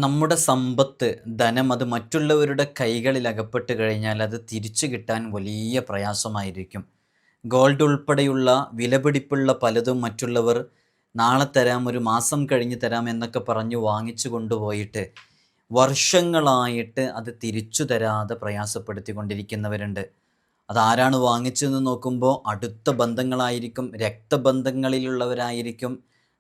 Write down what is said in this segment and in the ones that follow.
നമ്മുടെ സമ്പത്ത്, ധനം അത് മറ്റുള്ളവരുടെ കൈകളിൽ അകപ്പെട്ട് കഴിഞ്ഞാൽ അത് തിരിച്ചു കിട്ടാൻ വലിയ പ്രയാസമായിരിക്കും. ഗോൾഡ് ഉൾപ്പെടെയുള്ള വിലപിടിപ്പുള്ള പലതും മറ്റുള്ളവർ നാളെ തരാം, ഒരു മാസം കഴിഞ്ഞ് തരാം എന്നൊക്കെ പറഞ്ഞ് വാങ്ങിച്ചു കൊണ്ടുപോയിട്ട് വർഷങ്ങളായിട്ട് അത് തിരിച്ചു തരാതെ പ്രയാസപ്പെടുത്തിക്കൊണ്ടിരിക്കുന്നവരുണ്ട്. അതാരാണ് വാങ്ങിച്ചതെന്ന് നോക്കുമ്പോൾ അടുത്ത ബന്ധങ്ങളായിരിക്കും, രക്തബന്ധങ്ങളിലുള്ളവരായിരിക്കും,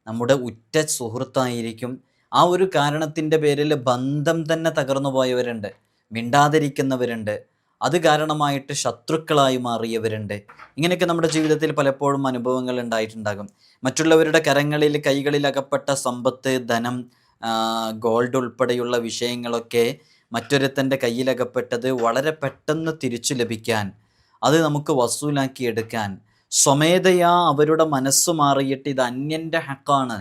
നമ്മുടെ ഉറ്റ സുഹൃത്തായിരിക്കും. ആ ഒരു കാരണത്തിൻ്റെ പേരിൽ ബന്ധം തന്നെ തകർന്നു പോയവരുണ്ട്, മിണ്ടാതിരിക്കുന്നവരുണ്ട്, അത് കാരണമായിട്ട് ശത്രുക്കളായി മാറിയവരുണ്ട്. ഇങ്ങനെയൊക്കെ നമ്മുടെ ജീവിതത്തിൽ പലപ്പോഴും അനുഭവങ്ങൾ ഉണ്ടായിട്ടുണ്ടാകും. മറ്റുള്ളവരുടെ കൈകളിൽ അകപ്പെട്ട സമ്പത്ത്, ധനം, ഗോൾഡ് ഉൾപ്പെടെയുള്ള വിഷയങ്ങളൊക്കെ മറ്റൊരുത്തൻ്റെ കയ്യിലകപ്പെട്ടത് വളരെ പെട്ടെന്ന് തിരിച്ചു ലഭിക്കാൻ, അത് നമുക്ക് വസൂലാക്കി എടുക്കാൻ സ്വമേധയാ അവരുടെ മനസ്സ് മാറിയിട്ട് ഇത് അന്യൻ്റെ ഹക്കാണ്,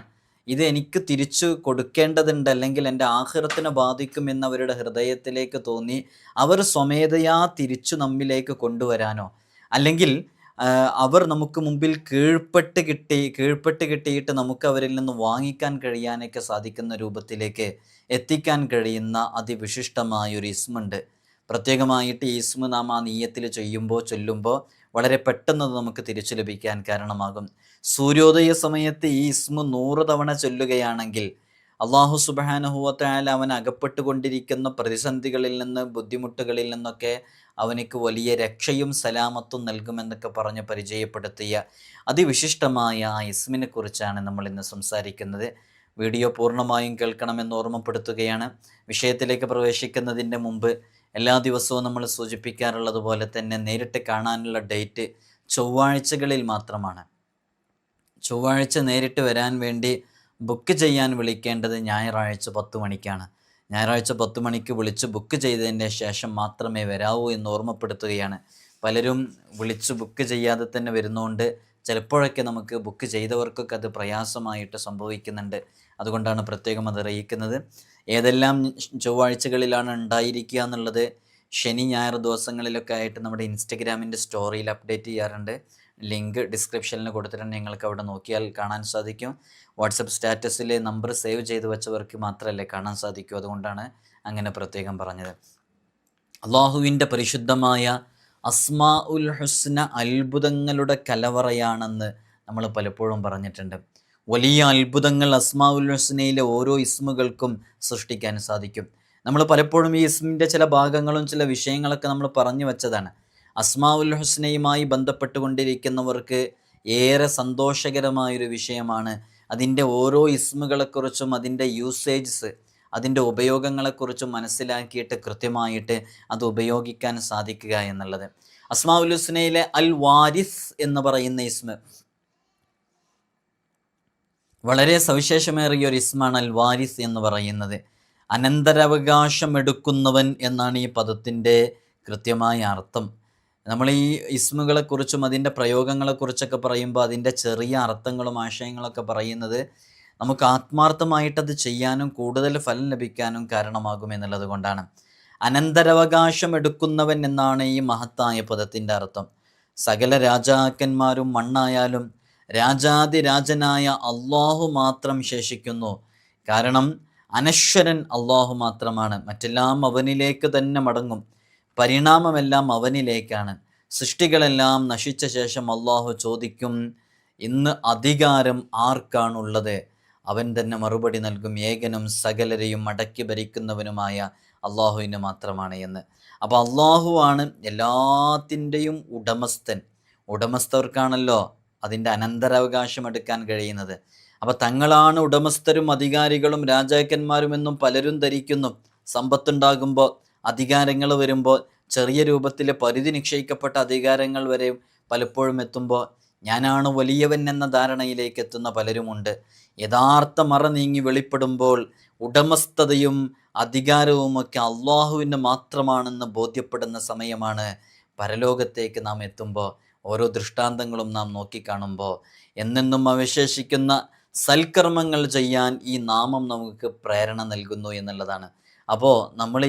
ഇത് എനിക്ക് തിരിച്ചു കൊടുക്കേണ്ടതുണ്ട്, അല്ലെങ്കിൽ എൻ്റെ ആഖിറത്തിനെ ബാധിക്കും എന്നവരുടെ ഹൃദയത്തിലേക്ക് തോന്നി അവർ സ്വമേധയാ തിരിച്ചു നമ്മിലേക്ക് കൊണ്ടുവരാനോ, അല്ലെങ്കിൽ അവർ നമുക്ക് മുമ്പിൽ കീഴ്പ്പെട്ട് കിട്ടിയിട്ട് നമുക്ക് അവരിൽ നിന്ന് വാങ്ങിക്കാൻ കഴിയാനൊക്കെ സാധിക്കുന്ന രൂപത്തിലേക്ക് എത്തിക്കാൻ കഴിയുന്ന അതിവിശിഷ്ടമായൊരു ഇസ്മുണ്ട്. പ്രത്യേകമായിട്ട് ഈ ഇസ്മ നാം ആ നീയത്തിൽ ചൊല്ലുമ്പോൾ വളരെ പെട്ടെന്ന് നമുക്ക് തിരിച്ചു ലഭിക്കാൻ കാരണമാകും. സൂര്യോദയ സമയത്ത് ഈ ഇസ്മ 100 തവണ ചൊല്ലുകയാണെങ്കിൽ അള്ളാഹു സുബ്ഹാനഹു വ തആല അവൻ അകപ്പെട്ടുകൊണ്ടിരിക്കുന്ന പ്രതിസന്ധികളിൽ നിന്ന്, ബുദ്ധിമുട്ടുകളിൽ നിന്നൊക്കെ അവനക്ക് വലിയ രക്ഷയും സലാമത്തും നൽകുമെന്നൊക്കെ പറഞ്ഞ് പരിചയപ്പെടുത്തിയ അതിവിശിഷ്ടമായ ആ ഇസ്മിനെ കുറിച്ചാണ് നമ്മൾ ഇന്ന് സംസാരിക്കുന്നത്. വീഡിയോ പൂർണ്ണമായും കേൾക്കണമെന്ന് ഓർമ്മപ്പെടുത്തുകയാണ്. വിഷയത്തിലേക്ക് പ്രവേശിക്കുന്നതിൻ്റെ മുമ്പ് എല്ലാ ദിവസവും നമ്മൾ സൂചിപ്പിക്കാറുള്ളത് പോലെ തന്നെ നേരിട്ട് കാണാനുള്ള ഡേറ്റ് ചൊവ്വാഴ്ചകളിൽ മാത്രമാണ്. ചൊവ്വാഴ്ച നേരിട്ട് വരാൻ വേണ്ടി ബുക്ക് ചെയ്യാൻ വിളിക്കേണ്ടത് ഞായറാഴ്ച 10 മണിക്കാണ്. ഞായറാഴ്ച 10 മണിക്ക് വിളിച്ച് ബുക്ക് ചെയ്തതിൻ്റെ ശേഷം മാത്രമേ വരാവൂ എന്ന് ഓർമ്മപ്പെടുത്തുകയാണ്. പലരും വിളിച്ച് ബുക്ക് ചെയ്യാതെ തന്നെ വരുന്നതുകൊണ്ട് ചിലപ്പോഴൊക്കെ നമുക്ക് ബുക്ക് ചെയ്തവർക്കൊക്കെ അത് പ്രയാസമായിട്ട് സംഭവിക്കുന്നുണ്ട്. അതുകൊണ്ടാണ് പ്രത്യേകം അത് അറിയിക്കുന്നത്. ഏതെല്ലാം ചൊവ്വാഴ്ചകളിലാണ് ഉണ്ടായിരിക്കുക എന്നുള്ളത് ശനി ഞായർ ദിവസങ്ങളിലൊക്കെ ആയിട്ട് നമ്മുടെ ഇൻസ്റ്റഗ്രാമിൻ്റെ സ്റ്റോറിയിൽ അപ്ഡേറ്റ് ചെയ്യാറുണ്ട്. ലിങ്ക് ഡിസ്ക്രിപ്ഷനിൽ കൊടുത്തിട്ടുണ്ട്, നിങ്ങൾക്ക് അവിടെ നോക്കിയാൽ കാണാൻ സാധിക്കും. വാട്സപ്പ് സ്റ്റാറ്റസിൽ നമ്പർ സേവ് ചെയ്ത് വെച്ചവർക്ക് മാത്രമല്ലേ കാണാൻ സാധിക്കൂ, അതുകൊണ്ടാണ് അങ്ങനെ പ്രത്യേകം പറഞ്ഞത്. അള്ളാഹുവിൻ്റെ പരിശുദ്ധമായ അസ്മാ ഉൽ ഹുസ്ന അത്ഭുതങ്ങളുടെ കലവറയാണെന്ന് നമ്മൾ പലപ്പോഴും പറഞ്ഞിട്ടുണ്ട്. വലിയ അത്ഭുതങ്ങൾ അസ്മാ ഉൽ ഹുസ്നയിലെ ഓരോ ഇസ്മുകൾക്കും സൃഷ്ടിക്കാൻ സാധിക്കും. നമ്മൾ പലപ്പോഴും ഈ ഇസ്മിൻ്റെ ചില ഭാഗങ്ങളും ചില വിഷയങ്ങളൊക്കെ നമ്മൾ പറഞ്ഞു വെച്ചതാണ്. അസ്മാ ഉൽ ഹുസ്നയുമായി ബന്ധപ്പെട്ടുകൊണ്ടിരിക്കുന്നവർക്ക് ഏറെ സന്തോഷകരമായൊരു വിഷയമാണ് അതിൻ്റെ ഓരോ ഇസ്മുകളെക്കുറിച്ചും അതിൻ്റെ യൂസേജസ്, അതിൻ്റെ ഉപയോഗങ്ങളെക്കുറിച്ചും മനസ്സിലാക്കിയിട്ട് കൃത്യമായിട്ട് അത് ഉപയോഗിക്കാൻ സാധിക്കുക എന്നുള്ളത്. അസ്മാ ഉൽ ഹുസ്നയിലെ അൽ വാരിസ് എന്ന് പറയുന്ന ഇസ്മ വളരെ സവിശേഷമേറിയ ഒരു ഇസ്മാണ് അൽ വാരിസ് എന്ന് പറയുന്നത്. അനന്തരാവകാശം എടുക്കുന്നവൻ എന്നാണ് ഈ പദത്തിൻ്റെ കൃത്യമായ അർത്ഥം. നമ്മൾ ഈ ഇസ്മുകളെക്കുറിച്ചും അതിൻ്റെ പ്രയോഗങ്ങളെക്കുറിച്ചൊക്കെ പറയുമ്പോൾ അതിൻ്റെ ചെറിയ അർത്ഥങ്ങളും ആശയങ്ങളൊക്കെ പറയുന്നത് നമുക്ക് ആത്മാർത്ഥമായിട്ടത് ചെയ്യാനും കൂടുതൽ ഫലം ലഭിക്കാനും കാരണമാകും എന്നുള്ളത് കൊണ്ടാണ്. അനന്തരാവകാശം എടുക്കുന്നവൻ എന്നാണ് ഈ മഹത്തായ പദത്തിൻ്റെ അർത്ഥം. സകല രാജാക്കന്മാരും മണ്ണായാലും രാജാതിരാജനായ അള്ളാഹു മാത്രം ശേഷിക്കുന്നു. കാരണം അനശ്വരൻ അള്ളാഹു മാത്രമാണ്, മറ്റെല്ലാം അവനിലേക്ക് തന്നെ മടങ്ങും, പരിണാമമെല്ലാം അവനിലേക്കാണ്. സൃഷ്ടികളെല്ലാം നശിച്ച ശേഷം അള്ളാഹു ചോദിക്കും, ഇന്ന് അധികാരം ആർക്കാണുള്ളത്? അവൻ തന്നെ മറുപടി നൽകും, ഏകനും സകലരെയും അടക്കി ഭരിക്കുന്നവനുമായ അള്ളാഹുവിന് മാത്രമാണ് എന്ന്. അപ്പോൾ അള്ളാഹുവാണ് എല്ലാത്തിൻ്റെയും ഉടമസ്ഥർക്കാണല്ലോ അതിൻ്റെ അനന്തരാവകാശം എടുക്കാൻ കഴിയുന്നത്. അപ്പോൾ തങ്ങളാണ് ഉടമസ്ഥരും അധികാരികളും രാജാക്കന്മാരുമെന്നും പലരും ധരിക്കുന്നു. സമ്പത്തുണ്ടാകുമ്പോൾ, അധികാരങ്ങൾ വരുമ്പോൾ, ചെറിയ രൂപത്തിൽ പരിധി നിശ്ചയിക്കപ്പെട്ട അധികാരങ്ങൾ വരെ പലപ്പോഴും എത്തുമ്പോൾ ഞാനാണ് വലിയവൻ എന്ന ധാരണയിലേക്ക് എത്തുന്ന പലരുമുണ്ട്. യഥാർത്ഥ മറ നീങ്ങി വെളിപ്പെടുമ്പോൾ ഉടമസ്ഥതയും അധികാരവുമൊക്കെ അള്ളാഹുവിന് മാത്രമാണെന്ന് ബോധ്യപ്പെടുന്ന സമയമാണ് പരലോകത്തേക്ക് നാം എത്തുമ്പോൾ. ഓരോ ദൃഷ്ടാന്തങ്ങളും നാം നോക്കിക്കാണുമ്പോൾ എന്നെന്നും അവശേഷിക്കുന്ന സൽക്കർമ്മങ്ങൾ ചെയ്യാൻ ഈ നാമം നമുക്ക് പ്രേരണ നൽകുന്നു എന്നുള്ളതാണ്. അപ്പോൾ നമ്മൾ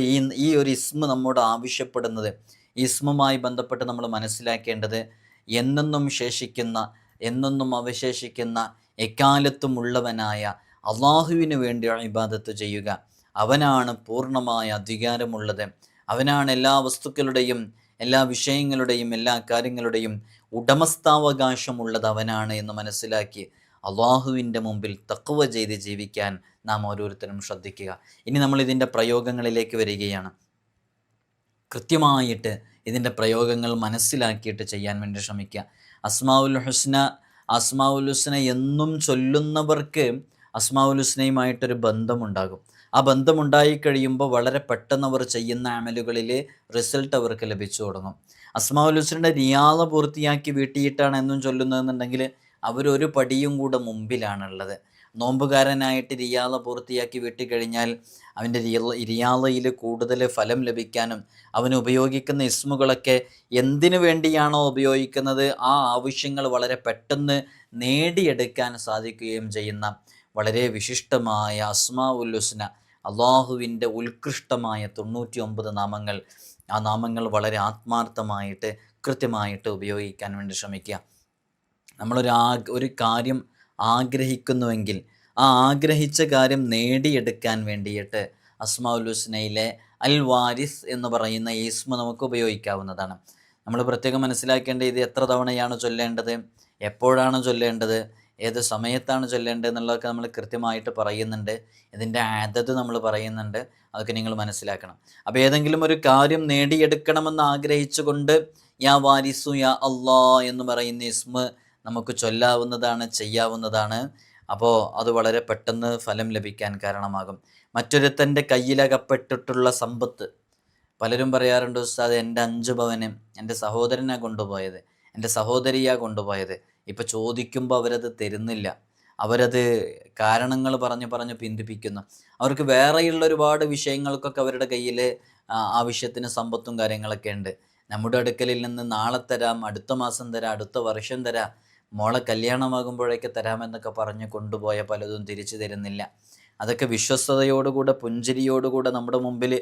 ഈ ഒരു ഇസ്മ നമ്മോട് ആവശ്യപ്പെടുന്നത്, ഈ ഇസ്മുമായി ബന്ധപ്പെട്ട് നമ്മൾ മനസ്സിലാക്കേണ്ടത് എന്നെന്നും ശേഷിക്കുന്ന, എന്നെന്നും അവശേഷിക്കുന്ന, എക്കാലത്തും ഉള്ളവനായ അള്ളാഹുവിന് വേണ്ടി ഇബാദത്ത് ചെയ്യുക, അവനാണ് പൂർണ്ണമായ അധികാരമുള്ളത്, അവനാണ് എല്ലാ വസ്തുക്കളുടെയും എല്ലാ വിഷയങ്ങളുടെയും എല്ലാ കാര്യങ്ങളുടെയും ഉടമസ്ഥാവകാശമുള്ളത് അവനാണ് എന്ന് മനസ്സിലാക്കി അള്ളാഹുവിൻ്റെ മുമ്പിൽ തഖ്വ ചെയ്ത് ജീവിക്കാൻ നാം ഓരോരുത്തരും ശ്രദ്ധിക്കുക. ഇനി നമ്മൾ ഇതിൻ്റെ പ്രയോഗങ്ങളിലേക്ക് വരികയാണ്. കൃത്യമായിട്ട് ഇതിൻ്റെ പ്രയോഗങ്ങൾ മനസ്സിലാക്കിയിട്ട് ചെയ്യാൻ വേണ്ടി ശ്രമിക്കുക. അസ്മാഉൽ ഹുസ്ന എന്നും ചൊല്ലുന്നവർക്ക് അസ്മാഉൽ ഹുസ്നയുമായിട്ടൊരു ബന്ധമുണ്ടാകും. ആ ബന്ധമുണ്ടായി കഴിയുമ്പോൾ വളരെ പെട്ടെന്ന് അവർ ചെയ്യുന്ന അമലുകളിൽ റിസൾട്ട് അവർക്ക് ലഭിച്ചു തുടങ്ങും. അസ്മാഉൽ ഹുസ്നയുടെ റിയാദ പൂർത്തിയാക്കി വീട്ടിയിട്ടാണ് എന്നും ചൊല്ലുന്നതെന്നുണ്ടെങ്കിൽ അവരൊരു പടിയും കൂടെ മുമ്പിലാണുള്ളത്. നോമ്പുകാരനായിട്ട് റിയാദ പൂർത്തിയാക്കി വീട്ടിക്കഴിഞ്ഞാൽ അവൻ്റെ റിയാദയിൽ കൂടുതൽ ഫലം ലഭിക്കാനും അവന് ഉപയോഗിക്കുന്ന ഇസ്മുകളൊക്കെ എന്തിനു വേണ്ടിയാണോ ഉപയോഗിക്കുന്നത് ആ ആവശ്യങ്ങൾ വളരെ പെട്ടെന്ന് നേടിയെടുക്കാൻ സാധിക്കുകയും ചെയ്യുന്ന വളരെ വിശിഷ്ടമായ അസ്മാഉൽ ഹുസ്ന, അള്ളാഹുവിൻ്റെ ഉത്കൃഷ്ടമായ 99 നാമങ്ങൾ, ആ നാമങ്ങൾ വളരെ ആത്മാർത്ഥമായിട്ട് കൃത്യമായിട്ട് ഉപയോഗിക്കാൻ വേണ്ടി ശ്രമിക്കുക. ഒരു കാര്യം ആഗ്രഹിക്കുന്നുവെങ്കിൽ ആ ആഗ്രഹിച്ച കാര്യം നേടിയെടുക്കാൻ വേണ്ടിയിട്ട് അസ്മാഉൽ ഹുസ്നയിലെ അൽ വാരിസ് എന്ന് പറയുന്ന ഇസ്മ നമുക്ക് ഉപയോഗിക്കാവുന്നതാണ്. നമ്മൾ പ്രത്യേകം മനസ്സിലാക്കേണ്ട ഇത് എത്ര തവണയാണ് ചൊല്ലേണ്ടത്, എപ്പോഴാണ് ചൊല്ലേണ്ടത്, ഏത് സമയത്താണ് ചൊല്ലേണ്ടത് എന്നുള്ളതൊക്കെ നമ്മൾ കൃത്യമായിട്ട് പറയുന്നുണ്ട്. ഇതിൻ്റെ അതത് നമ്മൾ പറയുന്നുണ്ട്. അതൊക്കെ നിങ്ങൾ മനസ്സിലാക്കണം. അപ്പോൾ ഏതെങ്കിലും ഒരു കാര്യം നേടിയെടുക്കണമെന്ന് ആഗ്രഹിച്ചുകൊണ്ട് യാ വാരിസു യാ അള്ളാ എന്ന് പറയുന്ന ഇസ്മ നമുക്ക് ചൊല്ലാവുന്നതാണ്, ചെയ്യാവുന്നതാണ്. അപ്പോൾ അത് വളരെ പെട്ടെന്ന് ഫലം ലഭിക്കാൻ കാരണമാകും. മറ്റൊരുത്തൻ്റെ കയ്യിലകപ്പെട്ടിട്ടുള്ള സമ്പത്ത്, പലരും പറയാറുണ്ട് ഉസ്താദ് എൻ്റെ 5 പവന് എൻ്റെ സഹോദരനാണ് കൊണ്ടുപോയത്, എൻ്റെ സഹോദരിയാണ് കൊണ്ടുപോയത്. ഇപ്പോൾ ചോദിക്കുമ്പോൾ അവരത് തരുന്നില്ല, അവരത് കാരണങ്ങൾ പറഞ്ഞ് പിന്തിപ്പിക്കുന്നു. അവർക്ക് വേറെയുള്ള ഒരുപാട് വിഷയങ്ങൾക്കൊക്കെ അവരുടെ കയ്യിൽ ആവശ്യത്തിന് സമ്പത്തും കാര്യങ്ങളൊക്കെ ഉണ്ട്. നമ്മുടെ അടുക്കലിൽ നിന്ന് നാളെ തരാം, അടുത്ത മാസം തരാം, അടുത്ത വർഷം തരാം, മോളെ കല്യാണമാകുമ്പോഴേക്ക് തരാമെന്നൊക്കെ പറഞ്ഞ് കൊണ്ടുപോയ പലതും തിരിച്ചു തരുന്നില്ല. അതൊക്കെ വിശ്വസ്തയോടുകൂടെ പുഞ്ചിരിയോടുകൂടെ നമ്മുടെ മുമ്പിൽ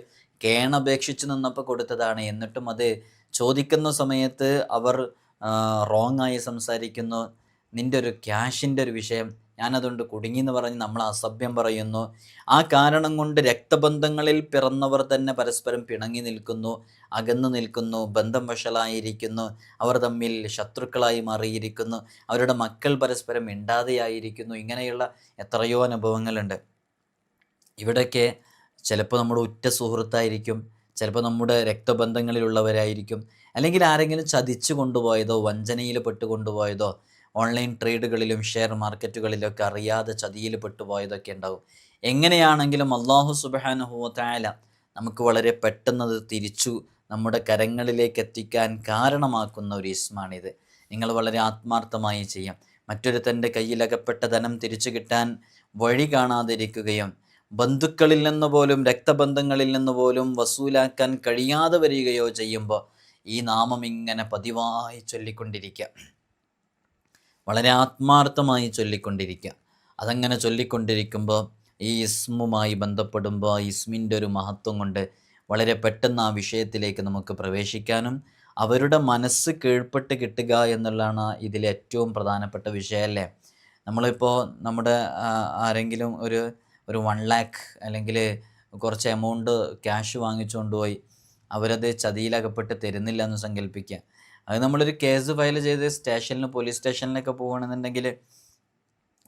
കേണപേക്ഷിച്ച് നിന്നപ്പോൾ കൊടുത്തതാണ്. എന്നിട്ടും അത് ചോദിക്കുന്ന സമയത്ത് അവർ റോങ്ങായി സംസാരിക്കുന്നു. നിൻ്റെ ഒരു ക്യാഷിൻ്റെ ഒരു വിഷയം, ഞാനതുകൊണ്ട് കുടുങ്ങിയെന്ന് പറഞ്ഞ് നമ്മൾ അസഭ്യം പറയുന്നു. ആ കാരണം കൊണ്ട് രക്തബന്ധങ്ങളിൽ പിറന്നവർ തന്നെ പരസ്പരം പിണങ്ങി നിൽക്കുന്നു, അകന്നു നിൽക്കുന്നു, ബന്ധം വഷളായിരിക്കുന്നു, അവർ തമ്മിൽ ശത്രുക്കളായി മാറിയിരിക്കുന്നു, അവരുടെ മക്കൾ പരസ്പരം മിണ്ടാതെയായിരിക്കുന്നു. ഇങ്ങനെയുള്ള എത്രയോ അനുഭവങ്ങളുണ്ട്. ഇവിടെയൊക്കെ ചിലപ്പോൾ നമ്മുടെ ഉറ്റ സുഹൃത്തായിരിക്കും, ചിലപ്പോൾ നമ്മുടെ രക്തബന്ധങ്ങളിലുള്ളവരായിരിക്കും, അല്ലെങ്കിൽ ആരെങ്കിലും ചതിച്ചു കൊണ്ടുപോയതോ വഞ്ചനയിൽ പെട്ടുകൊണ്ടുപോയതോ ഓൺലൈൻ ട്രേഡുകളിലും ഷെയർ മാർക്കറ്റുകളിലൊക്കെ അറിയാതെ ചതിയിൽ പെട്ടുപോയതൊക്കെ ഉണ്ടാവും. എങ്ങനെയാണെങ്കിലും അള്ളാഹു സുബ്ഹാനഹു വ തആല നമുക്ക് വളരെ പെട്ടെന്നത് തിരിച്ചു നമ്മുടെ കരങ്ങളിലേക്ക് എത്തിക്കാൻ കാരണമാക്കുന്ന ഒരു ഇസ്മാണിത്. നിങ്ങൾ വളരെ ആത്മാർത്ഥമായി ചെയ്യാം. മറ്റൊരുത്തൻ്റെ കയ്യിലകപ്പെട്ട ധനം തിരിച്ചു കിട്ടാൻ വഴി കാണാതിരിക്കുകയും ബന്ധുക്കളിൽ നിന്ന് പോലും രക്തബന്ധങ്ങളിൽ നിന്ന് പോലും വസൂലാക്കാൻ കഴിയാതെ വരികയോ ചെയ്യുമ്പോൾ ഈ നാമം ഇങ്ങനെ പതിവായി ചൊല്ലിക്കൊണ്ടിരിക്കുക, വളരെ ആത്മാർത്ഥമായി ചൊല്ലിക്കൊണ്ടിരിക്കുക. അതങ്ങനെ ചൊല്ലിക്കൊണ്ടിരിക്കുമ്പോൾ ഈ ഇസ്മുമായി ബന്ധപ്പെടുമ്പോൾ ആ ഇസ്മിൻ്റെ ഒരു മഹത്വം കൊണ്ട് വളരെ പെട്ടെന്ന് ആ വിഷയത്തിലേക്ക് നമുക്ക് പ്രവേശിക്കാനും അവരുടെ മനസ്സ് കീഴ്പ്പെട്ട് കിട്ടുക എന്നുള്ളതാണ് ഇതിലെ ഏറ്റവും പ്രധാനപ്പെട്ട വിഷയമല്ലേ. നമ്മളിപ്പോൾ നമ്മുടെ ആരെങ്കിലും ഒരു 1 lakh അല്ലെങ്കിൽ കുറച്ച് എമൗണ്ട് ക്യാഷ് വാങ്ങിച്ചുകൊണ്ട് പോയി അവരത് ചതിയിലകപ്പെട്ട് തരുന്നില്ല എന്ന് സങ്കല്പിക്കുക. അത് നമ്മളൊരു കേസ് ഫയൽ ചെയ്ത് സ്റ്റേഷനിൽ പോലീസ് സ്റ്റേഷനിലൊക്കെ പോകുകയാണെന്നുണ്ടെങ്കിൽ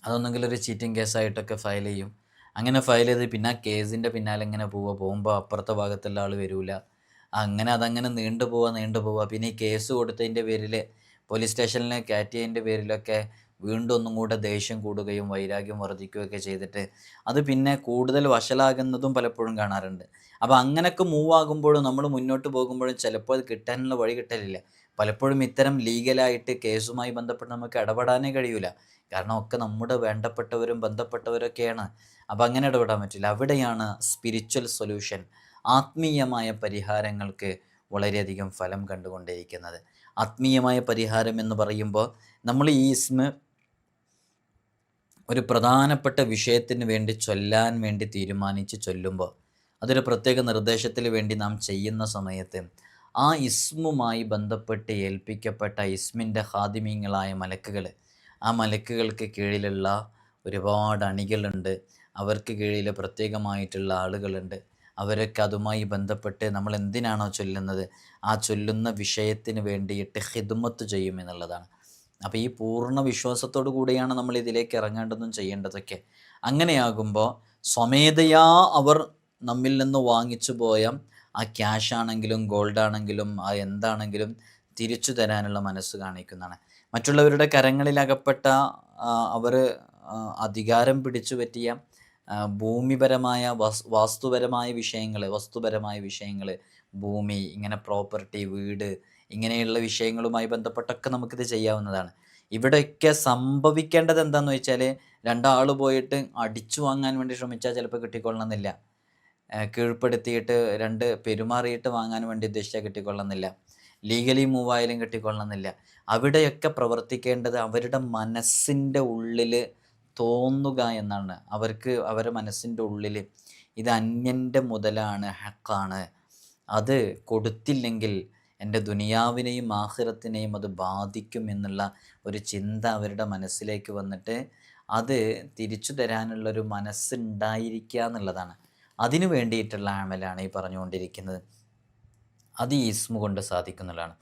അതൊന്നെങ്കിലും ഒരു ചീറ്റിംഗ് കേസായിട്ടൊക്കെ ഫയൽ ചെയ്യും. അങ്ങനെ ഫയൽ ചെയ്ത് പിന്നെ ആ കേസിൻ്റെ പിന്നാലെ ഇങ്ങനെ പോകുമ്പോൾ അപ്പുറത്തെ ഭാഗത്തുള്ള ആൾ വരില്ല. അതങ്ങനെ നീണ്ടു പോവുക. പിന്നെ ഈ കേസ് കൊടുത്തതിൻ്റെ പേരിൽ പോലീസ് സ്റ്റേഷനിൽ കയറ്റിയതിൻ്റെ പേരിലൊക്കെ വീണ്ടും ഒന്നും കൂടെ ദേഷ്യം കൂടുകയും വൈരാഗ്യം വർദ്ധിക്കുകയൊക്കെ ചെയ്തിട്ട് അത് പിന്നെ കൂടുതൽ വഷളാകുന്നതും പലപ്പോഴും കാണാറുണ്ട്. അപ്പോൾ അങ്ങനെയൊക്കെ മൂവ് ആകുമ്പോഴും നമ്മൾ മുന്നോട്ട് പോകുമ്പോഴും ചിലപ്പോൾ അത് കിട്ടാനുള്ള വഴി കിട്ടലില്ല. പലപ്പോഴും ഇത്തരം ലീഗലായിട്ട് കേസുമായി ബന്ധപ്പെട്ട് നമുക്ക് ഇടപെടാനേ കഴിയില്ല. കാരണം ഒക്കെ നമ്മുടെ വേണ്ടപ്പെട്ടവരും ബന്ധപ്പെട്ടവരൊക്കെയാണ്. അപ്പോൾ അങ്ങനെ ഇടപെടാൻ പറ്റില്ല. അവിടെയാണ് സ്പിരിച്വൽ സൊല്യൂഷൻ, ആത്മീയമായ പരിഹാരങ്ങൾക്ക് വളരെയധികം ഫലം കണ്ടുകൊണ്ടിരിക്കുന്നത്. ആത്മീയമായ പരിഹാരം എന്ന് പറയുമ്പോൾ നമ്മൾ ഈ ഇസ്മ ഒരു പ്രധാനപ്പെട്ട വിഷയത്തിന് വേണ്ടി ചൊല്ലാൻ വേണ്ടി തീരുമാനിച്ച് ചൊല്ലുമ്പോൾ അതൊരു പ്രത്യേക നിർദ്ദേശത്തിന് വേണ്ടി നാം ചെയ്യുന്ന സമയത്ത് ആ ഇസ്മുമായി ബന്ധപ്പെട്ട് ഏൽപ്പിക്കപ്പെട്ട ഇസ്മിൻ്റെ ഖാദിമീങ്ങളായ മലക്കുകൾ, ആ മലക്കുകൾക്ക് കീഴിലുള്ള ഒരുപാട് അണികളുണ്ട്. അവർക്ക് കീഴിൽ പ്രത്യേകമായിട്ടുള്ള ആളുകളുണ്ട്. അവരൊക്കെ അതുമായി ബന്ധപ്പെട്ട് നമ്മൾ എന്തിനാണോ ചൊല്ലുന്നത് ആ ചൊല്ലുന്ന വിഷയത്തിന് വേണ്ടിയിട്ട് ഖിദ്മത്ത് ചെയ്യും എന്നുള്ളതാണ്. അപ്പോൾ ഈ പൂർണ്ണ വിശ്വാസത്തോടു കൂടിയാണ് നമ്മൾ ഇതിലേക്ക് ഇറങ്ങേണ്ടതും ചെയ്യേണ്ടതൊക്കെ. അങ്ങനെയാകുമ്പോൾ സ്വമേധയാ അവർ നമ്മിൽ നിന്ന് വാങ്ങിച്ചു പോയ ആ ക്യാഷ് ആണെങ്കിലും ഗോൾഡ് ആണെങ്കിലും ആ എന്താണെങ്കിലും തിരിച്ചു തരാനുള്ള മനസ്സ് കാണിക്കുന്നതാണ്. മറ്റുള്ളവരുടെ കരങ്ങളിലകപ്പെട്ട അവർ അധികാരം പിടിച്ചു പറ്റിയ ഭൂമിപരമായ വസ്തുപരമായ വിഷയങ്ങൾ, ഭൂമി, ഇങ്ങനെ പ്രോപ്പർട്ടി, വീട്, ഇങ്ങനെയുള്ള വിഷയങ്ങളുമായി ബന്ധപ്പെട്ടൊക്കെ നമുക്കിത് ചെയ്യാവുന്നതാണ്. ഇവിടെയൊക്കെ സംഭവിക്കേണ്ടത് എന്താണെന്ന് വെച്ചാൽ, രണ്ടാൾ പോയിട്ട് അടിച്ചു വാങ്ങാൻ വേണ്ടി ശ്രമിച്ചാൽ ചിലപ്പോൾ കിട്ടിക്കൊള്ളണമെന്നില്ല. കീഴ്പ്പെടുത്തിയിട്ട് പെരുമാറിയിട്ട് വാങ്ങാൻ വേണ്ടി ഉദ്ദേശിച്ചാൽ കിട്ടിക്കൊള്ളണമെന്നില്ല. ലീഗലി മൂവ് ആയാലും കിട്ടിക്കൊള്ളണമെന്നില്ല. അവിടെയൊക്കെ പ്രവർത്തിക്കേണ്ടത് അവരുടെ മനസ്സിൻ്റെ ഉള്ളിൽ തോന്നുക എന്നാണ്. അവരുടെ മനസ്സിൻ്റെ ഉള്ളിൽ ഇത് അന്യൻ്റെ മുതലാണ്, ഹക്കാണ്, അത് കൊടുത്തില്ലെങ്കിൽ എൻ്റെ ദുനിയാവിനെയും ആഖിറത്തിനെയും അത് ബാധിക്കും എന്നുള്ള ഒരു ചിന്ത അവരുടെ മനസ്സിലേക്ക് വന്നിട്ട് അത് തിരിച്ചു തരാനുള്ളൊരു മനസ്സുണ്ടായിരിക്കുക എന്നുള്ളതാണ്. അതിനു വേണ്ടിയിട്ടുള്ള അമലാണ് ഈ പറഞ്ഞുകൊണ്ടിരിക്കുന്നത്. അത് ഈ ഇസ്മ കൊണ്ട് സാധിക്കുന്നതാണ്.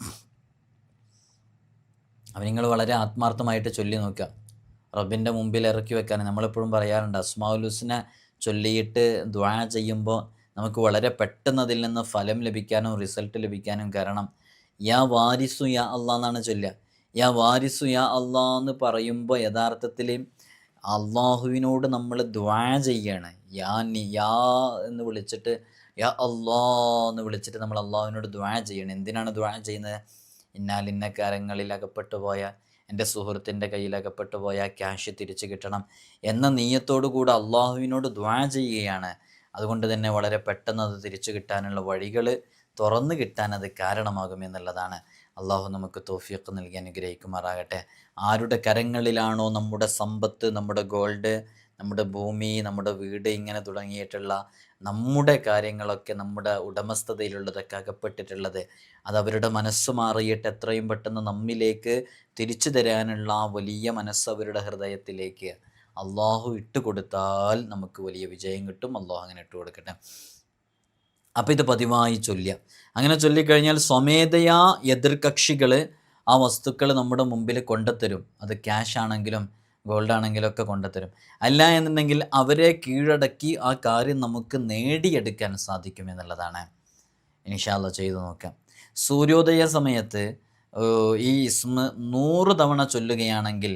അപ്പം നിങ്ങൾ വളരെ ആത്മാർത്ഥമായിട്ട് ചൊല്ലി നോക്കുക. റബ്ബിൻ്റെ മുമ്പിൽ ഇറക്കി വെക്കാൻ നമ്മളെപ്പോഴും പറയാറുണ്ട്, അസ്മാഉൽ ഹുസ്ന ചൊല്ലിയിട്ട് ദുആ ചെയ്യുമ്പോൾ നമുക്ക് വളരെ പെട്ടെന്ന് അതിൽ നിന്ന് ഫലം ലഭിക്കാനും റിസൾട്ട് ലഭിക്കാനും കാരണം യാ വാരിസു യാ അള്ളാ എന്നാണ് ചൊല്ലുക. യാ വാരിസു യാ അള്ളാ എന്ന് പറയുമ്പോൾ യഥാർത്ഥത്തിൽ അള്ളാഹുവിനോട് നമ്മൾ ദുആ ചെയ്യാണ്. യാ എന്ന് വിളിച്ചിട്ട്, യാ അള്ളാ എന്ന് വിളിച്ചിട്ട് നമ്മൾ അള്ളാഹുവിനോട് ദുആ ചെയ്യണം. എന്തിനാണ് ദുആ ചെയ്യുന്നത്? ഇന്ന കാര്യങ്ങളിൽ അകപ്പെട്ടു പോയ, എൻ്റെ സുഹൃത്തിൻ്റെ കയ്യിൽ അകപ്പെട്ടു പോയ ക്യാഷ് തിരിച്ചു കിട്ടണം എന്ന നീയത്തോടു കൂടെ അള്ളാഹുവിനോട് ദുആ ചെയ്യുകയാണ്. അതുകൊണ്ട് തന്നെ വളരെ പെട്ടെന്ന് അത് തിരിച്ചു കിട്ടാനുള്ള വഴികൾ തുറന്നു കിട്ടാൻ അത് കാരണമാകുമെന്നുള്ളതാണ്. അള്ളാഹു നമുക്ക് തൗഫീഖ് നൽകി അനുഗ്രഹിക്കുമാറാകട്ടെ. ആരുടെ കരങ്ങളിലാണോ നമ്മുടെ സമ്പത്ത്, നമ്മുടെ ഗോൾഡ്, നമ്മുടെ ഭൂമി, നമ്മുടെ വീട്, ഇങ്ങനെ തുടങ്ങിയിട്ടുള്ള നമ്മുടെ കാര്യങ്ങളൊക്കെ, നമ്മുടെ ഉടമസ്ഥതയിലുള്ളതൊക്കെ അകപ്പെട്ടിട്ടുള്ളത്, അത് അവരുടെ മനസ്സ് മാറിയിട്ട് എത്രയും പെട്ടെന്ന് നമ്മിലേക്ക് തിരിച്ചു തരാനുള്ള ആ വലിയ മനസ്സ് അവരുടെ ഹൃദയത്തിലേക്ക് അള്ളാഹു ഇട്ടുകൊടുത്താൽ നമുക്ക് വലിയ വിജയം കിട്ടും. അള്ളാഹു അങ്ങനെ ഇട്ടുകൊടുക്കട്ടെ. അപ്പോൾ ഇത് പതിവായി ചൊല്ലുക. അങ്ങനെ ചൊല്ലിക്കഴിഞ്ഞാൽ സ്വമേധയാ എതിർകക്ഷികൾ ആ വസ്തുക്കൾ നമ്മുടെ മുമ്പിൽ കൊണ്ടുത്തരും. അത് ക്യാഷ് ആണെങ്കിലും ഗോൾഡ് ആണെങ്കിലും ഒക്കെ കൊണ്ടുത്തരും. അല്ല എന്നുണ്ടെങ്കിൽ അവരെ കീഴടക്കി ആ കാര്യം നമുക്ക് നേടിയെടുക്കാൻ സാധിക്കും എന്നുള്ളതാണ്. ഇൻഷാ അല്ലാഹ് ചെയ്തു നോക്കാം. സൂര്യോദയ സമയത്ത് ഈ ഇസ്മ 100 തവണ ചൊല്ലുകയാണെങ്കിൽ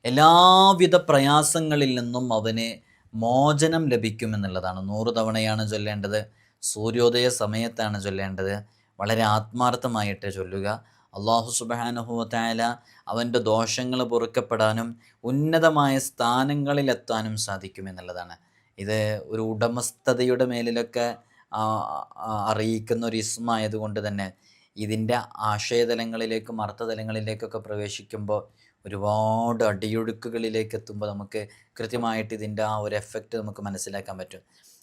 എല്ലാവിധ പ്രയാസങ്ങളിൽ നിന്നും അവന് മോചനം ലഭിക്കുമെന്നുള്ളതാണ്. 100 തവണയാണ് ചൊല്ലേണ്ടത്. സൂര്യോദയ സമയത്താണ് ചൊല്ലേണ്ടത്. വളരെ ആത്മാർത്ഥമായിട്ട് ചൊല്ലുക. അള്ളാഹു സുബ്ഹാനഹു വ തആല അവൻ്റെ ദോഷങ്ങൾ പൊറുക്കപ്പെടാനും ഉന്നതമായ സ്ഥാനങ്ങളിലെത്താനും സാധിക്കുമെന്നുള്ളതാണ്. ഇത് ഒരു ഉടമസ്ഥതയുടെ മേലിലൊക്കെ അറിയിക്കുന്ന ഒരു ഇസ്മായതുകൊണ്ട് തന്നെ ഇതിൻ്റെ ആശയതലങ്ങളിലേക്കും അർത്ഥതലങ്ങളിലേക്കൊക്കെ പ്രവേശിക്കുമ്പോൾ ഒരുപാട് അടിയൊഴുക്കുകളിലേക്ക് എത്തുമ്പോൾ നമുക്ക് കൃത്യമായിട്ട് ഇതിൻ്റെ ആ ഒരു എഫക്റ്റ് നമുക്ക് മനസ്സിലാക്കാൻ പറ്റും.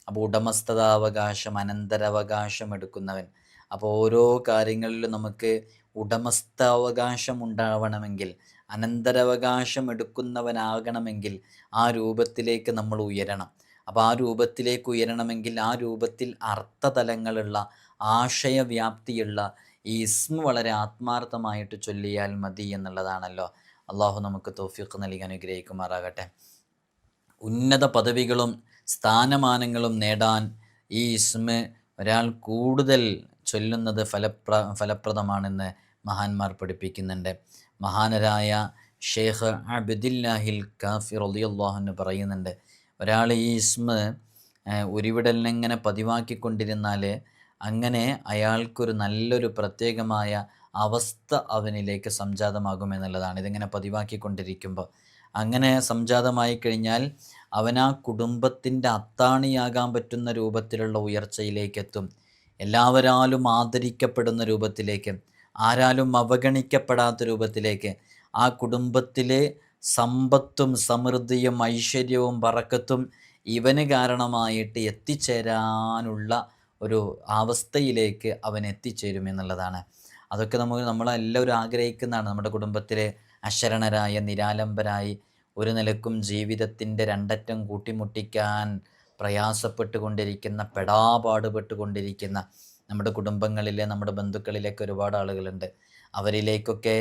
അപ്പോൾ ഉടമസ്ഥതാവകാശം, അനന്തരാവകാശം എടുക്കുന്നവൻ, അപ്പോൾ ഓരോ കാര്യങ്ങളിലും നമുക്ക് ഉടമസ്ഥാവകാശം ഉണ്ടാവണമെങ്കിൽ, അനന്തരാവകാശം എടുക്കുന്നവനാകണമെങ്കിൽ ആ രൂപത്തിലേക്ക് നമ്മൾ ഉയരണം. അപ്പോൾ ആ രൂപത്തിലേക്ക് ഉയരണമെങ്കിൽ ആ രൂപത്തിൽ അർത്ഥതലങ്ങളുള്ള, ആശയവ്യാപ്തിയുള്ള ഈ ഇസ്മ വളരെ ആത്മാർത്ഥമായിട്ട് ചൊല്ലിയാൽ മതി എന്നുള്ളതാണല്ലോ. അള്ളാഹു നമുക്ക് തൗഫീഖ് നൽകി അനുഗ്രഹിക്കുമാറാകട്ടെ. ഉന്നത പദവികളും സ്ഥാനമാനങ്ങളും നേടാൻ ഈ ഇസ്മ ഒരാൾ കൂടുതൽ ചൊല്ലുന്നത് ഫലപ്രദമാണെന്ന് മഹാന്മാർ പഠിപ്പിക്കുന്നുണ്ട്. മഹാനരായ ഷെയ്ഖ് അബ്ദുല്ലാഹിൽ കാഫി റളിയല്ലാഹു അൻഹു പറയുന്നുണ്ട്, ഒരാൾ ഈ ഇസ്മ ഉരുവിടലിനെങ്ങനെ പതിവാക്കിക്കൊണ്ടിരുന്നാൽ അങ്ങനെ അയാൾക്കൊരു നല്ലൊരു പ്രത്യേകമായ അവസ്ഥ അവനിലേക്ക് സംജാതമാകുമെന്നുള്ളതാണ്. ഇതിങ്ങനെ പതിവാക്കിക്കൊണ്ടിരിക്കുമ്പോൾ അങ്ങനെ സംജാതമായി കഴിഞ്ഞാൽ അവൻ ആ കുടുംബത്തിൻ്റെ അത്താണിയാകാൻ പറ്റുന്ന രൂപത്തിലുള്ള ഉയർച്ചയിലേക്കെത്തും. എല്ലാവരാലും ആദരിക്കപ്പെടുന്ന രൂപത്തിലേക്ക്, ആരാലും അവഗണിക്കപ്പെടാത്ത രൂപത്തിലേക്ക് ആ കുടുംബത്തിലെ സമ്പത്തും സമൃദ്ധിയും ഐശ്വര്യവും ബറക്കത്തും ഇവന് കാരണമായിട്ട് എത്തിച്ചേരാനുള്ള ഒരു അവസ്ഥയിലേക്ക് അവൻ എത്തിച്ചേരുമെന്നുള്ളതാണ്. അതൊക്കെ നമ്മളെല്ലാവരും ആഗ്രഹിക്കുന്നതാണ്. നമ്മുടെ കുടുംബത്തിലെ അശരണരായ, നിരാലംബരായി ഒരു നിലക്കും ജീവിതത്തിൻ്റെ രണ്ടറ്റം കൂട്ടിമുട്ടിക്കാൻ പ്രയാസപ്പെട്ടുകൊണ്ടിരിക്കുന്ന, പെടാപാടുപെട്ടുകൊണ്ടിരിക്കുന്ന നമ്മുടെ കുടുംബങ്ങളിലെ, നമ്മുടെ ബന്ധുക്കളിലേക്ക് ഒരുപാട് ആളുകളുണ്ട്. അവരിലേക്കൊക്കെ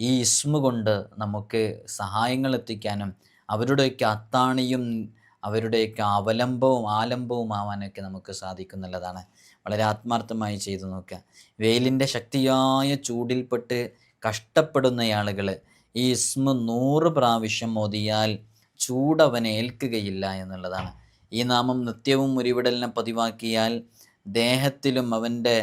ഈ ഇസ്മ കൊണ്ട് നമുക്ക് സഹായങ്ങൾ എത്തിക്കാനും അവരുടെയൊക്കെ അത്താണിയും അവരുടെയൊക്കെ അവലംബവും ആലംബവും ആവാനൊക്കെ നമുക്ക് സാധിക്കുന്നുള്ളതാണ്. വളരെ ആത്മാർത്ഥമായി ചെയ്തു നോക്കുക. വെയിലിൻ്റെ ശക്തിയായ ചൂടിൽപ്പെട്ട് കഷ്ടപ്പെടുന്ന ആളുകൾ ഈ ഇസ്മ 100 പ്രാവശ്യം ഓതിയാൽ ചൂടവനെ ഏൽക്കുകയില്ല എന്നുള്ളതാണ്. ഈ നാമം നിത്യവും ഉരുവിടലിനെ പതിവാക്കിയാൽ ദേഹത്തിലും അവൻ്റെ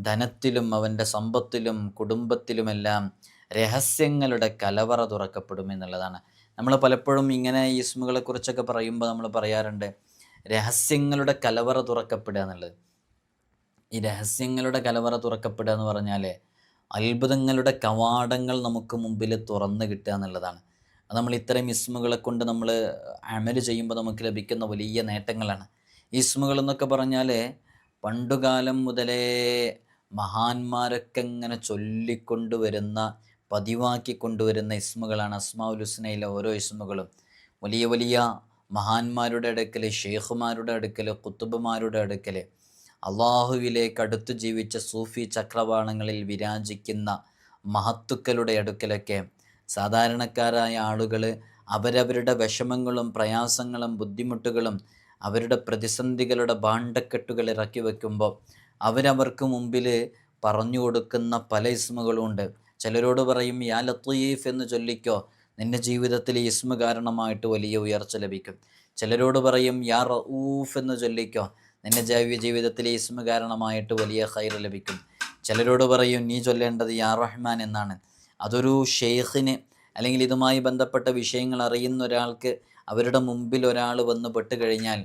ധനത്തിലും അവൻ്റെ സമ്പത്തിലും കുടുംബത്തിലുമെല്ലാം രഹസ്യങ്ങളുടെ കലവറ തുറക്കപ്പെടുമെന്നുള്ളതാണ്. നമ്മൾ പലപ്പോഴും ഇങ്ങനെ ഈ ഇസ്മുകളെക്കുറിച്ചൊക്കെ പറയുമ്പോൾ നമ്മൾ പറയാറുണ്ട് രഹസ്യങ്ങളുടെ കലവറ തുറക്കപ്പെടുക എന്നുള്ളത്. ഈ രഹസ്യങ്ങളുടെ കലവറ തുറക്കപ്പെടുക എന്ന് പറഞ്ഞാൽ അത്ഭുതങ്ങളുടെ കവാടങ്ങൾ നമുക്ക് മുമ്പിൽ തുറന്ന് കിട്ടുക എന്നുള്ളതാണ്. അത് നമ്മൾ ഇത്തരം ഇസ്മുകളെ കൊണ്ട് നമ്മൾ അമല് ചെയ്യുമ്പോൾ നമുക്ക് ലഭിക്കുന്ന വലിയ നേട്ടങ്ങളാണ്. ഈ ഇസ്മുകൾ എന്നൊക്കെ പറഞ്ഞാൽ പണ്ടുകാലം മുതലേ മഹാന്മാരൊക്കെ ഇങ്ങനെ ചൊല്ലിക്കൊണ്ടുവരുന്ന, പതിവാക്കിക്കൊണ്ടുവരുന്ന ഇസ്മുകളാണ്. അസ്മാഉൽ ഹുസ്നയിലെ ഓരോ ഇസ്മുകളും വലിയ വലിയ മഹാന്മാരുടെ അടുക്കൽ, ഷെയ്ഖുമാരുടെ അടുക്കൽ, കുത്തുബുമാരുടെ അടുക്കൽ, അള്ളാഹുവിലേക്ക് അടുത്തു ജീവിച്ച സൂഫി ചക്രവാളങ്ങളിൽ വിരാജിക്കുന്ന മഹത്തുക്കളുടെ അടുക്കലൊക്കെ സാധാരണക്കാരായ ആളുകൾ അവരവരുടെ വിഷമങ്ങളും പ്രയാസങ്ങളും ബുദ്ധിമുട്ടുകളും അവരുടെ പ്രതിസന്ധികളുടെ ഭാണ്ഡക്കെട്ടുകൾ ഇറക്കി വയ്ക്കുമ്പോൾ അവരവർക്ക് മുമ്പിൽ പറഞ്ഞു കൊടുക്കുന്ന പല ഇസ്മുകളുണ്ട്. ചിലരോട് പറയും യാ ലത്തീഫ് എന്ന് ചൊല്ലിക്കോ, നിൻ്റെ ജീവിതത്തിൽ ഈ ഇസ്മ കാരണമായിട്ട് വലിയ ഉയർച്ച ലഭിക്കും. ചിലരോട് പറയും യാ റഊഫ് എന്ന് ചൊല്ലിക്കോ, നിൻ്റെ ജീവിതത്തിൽ ഈ ഇസ്മ കാരണമായിട്ട് വലിയ ഖൈർ ലഭിക്കും. ചിലരോട് പറയും നീ ചൊല്ലേണ്ടത് യാ റഹ്മാൻ എന്നാണ്. അതൊരു ഷെയ്ഖിന് അല്ലെങ്കിൽ ഇതുമായി ബന്ധപ്പെട്ട വിഷയങ്ങൾ അറിയുന്ന ഒരാൾക്ക് അവരുടെ മുമ്പിൽ ഒരാൾ വന്ന് പെട്ടുകഴിഞ്ഞാൽ